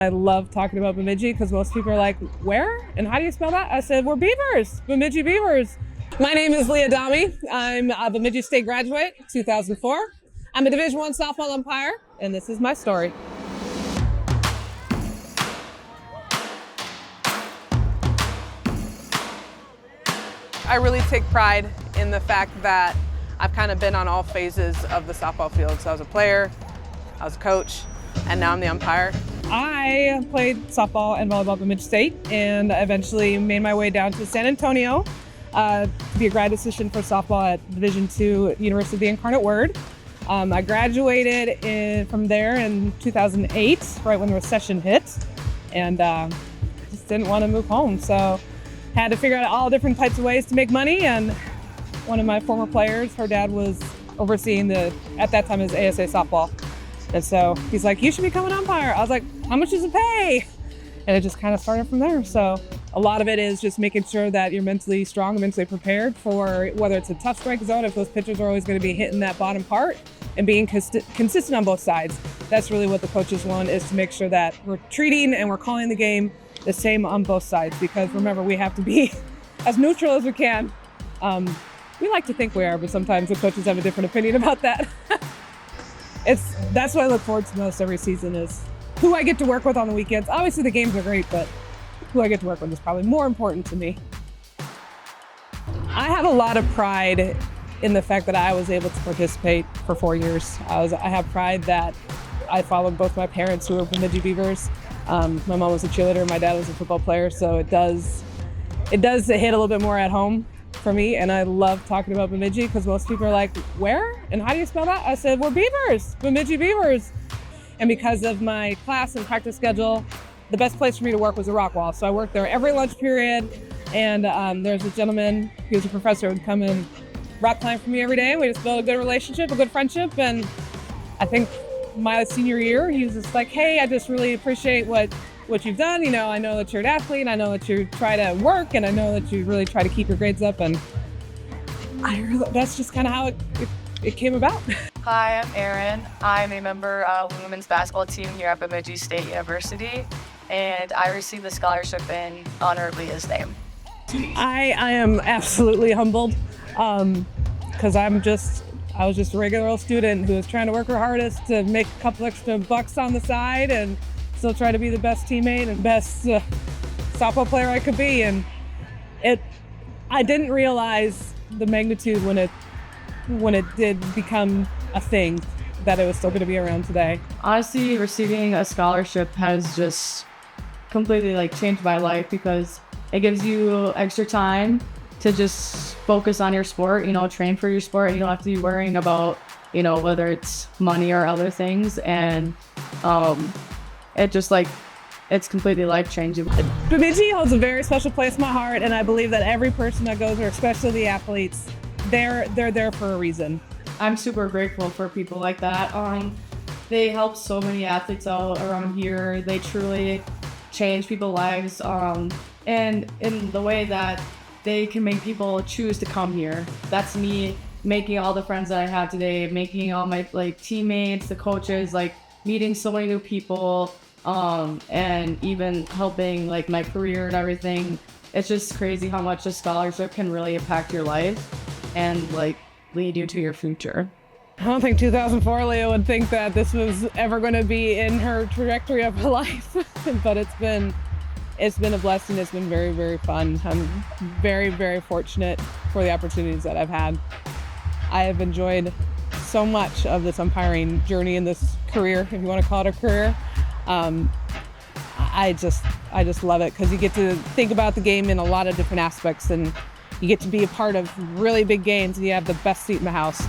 I love talking about Bemidji because most people are like, where? And how do you spell that? I said, we're Beavers, Bemidji Beavers. My name is Leah Daume. I'm a Bemidji State graduate, 2004. I'm a Division I softball umpire, and this is my story. I really take pride in the fact that I've kind of been on all phases of the softball field. So I was a player, I was a coach, and now I'm the umpire. I played softball and volleyball at Bemidji State and eventually made my way down to San Antonio to be a grad assistant for softball at Division II University of the Incarnate Word. I graduated from there in 2008, right when the recession hit, and just didn't want to move home. So had to figure out all different types of ways to make money, and one of my former players, her dad was overseeing at that time, his ASA softball. And so he's like, you should become an umpire. I was like, how much does it pay? And it just kind of started from there. So a lot of it is just making sure that you're mentally strong and mentally prepared for whether it's a tough strike zone, if those pitchers are always going to be hitting that bottom part, and being consistent on both sides. That's really what the coaches want, is to make sure that we're treating and we're calling the game the same on both sides. Because remember, we have to be as neutral as we can. We like to think we are, but sometimes the coaches have a different opinion about that. That's what I look forward to most every season, is who I get to work with on the weekends. Obviously the games are great, but who I get to work with is probably more important to me. I have a lot of pride in the fact that I was able to participate for 4 years. I have pride that I followed both my parents, who were Bemidji Beavers. My mom was a cheerleader, my dad was a football player, so it does hit a little bit more at home for me, and I love talking about Bemidji because most people are like, where? And how do you spell that? I said, we're Beavers, Bemidji Beavers. And because of my class and practice schedule, the best place for me to work was a rock wall. So I worked there every lunch period, and there's a gentleman, he was a professor, who would come and rock climb for me every day. We just built a good relationship, a good friendship, and I think my senior year, he was just like, hey, I just really appreciate what you've done. You know, I know that you're an athlete, I know that you try to work, and I know that you really try to keep your grades up, and that's just kind of how it came about. Hi, I'm Erin. I'm a member of the women's basketball team here at Bemidji State University, and I received the scholarship in honor of Leah's name. I am absolutely humbled because I was just a regular old student who was trying to work her hardest to make a couple extra bucks on the side and still try to be the best teammate and best softball player I could be. And I didn't realize the magnitude when it did become a thing, that it was still going to be around today. Honestly, receiving a scholarship has just completely changed my life, because it gives you extra time to just focus on your sport, train for your sport. You don't have to be worrying about, whether it's money or other things. And it's completely life-changing. Bemidji holds a very special place in my heart, and I believe that every person that goes there, especially the athletes, they're there for a reason. I'm super grateful for people like that. They help so many athletes out around here. They truly change people's lives, and in the way that they can make people choose to come here. That's me making all the friends that I have today, making all my teammates, the coaches, meeting so many new people, and even helping my career and everything. It's just crazy how much a scholarship can really impact your life and lead you to your future. I don't think 2004 Leah would think that this was ever going to be in her trajectory of her life, but it's been a blessing. It's been very, very fun. I'm very, very fortunate for the opportunities that I've had. I have enjoyed so much of this umpiring journey and this career, if you want to call it a career. I just love it because you get to think about the game in a lot of different aspects, and you get to be a part of really big games, and you have the best seat in the house.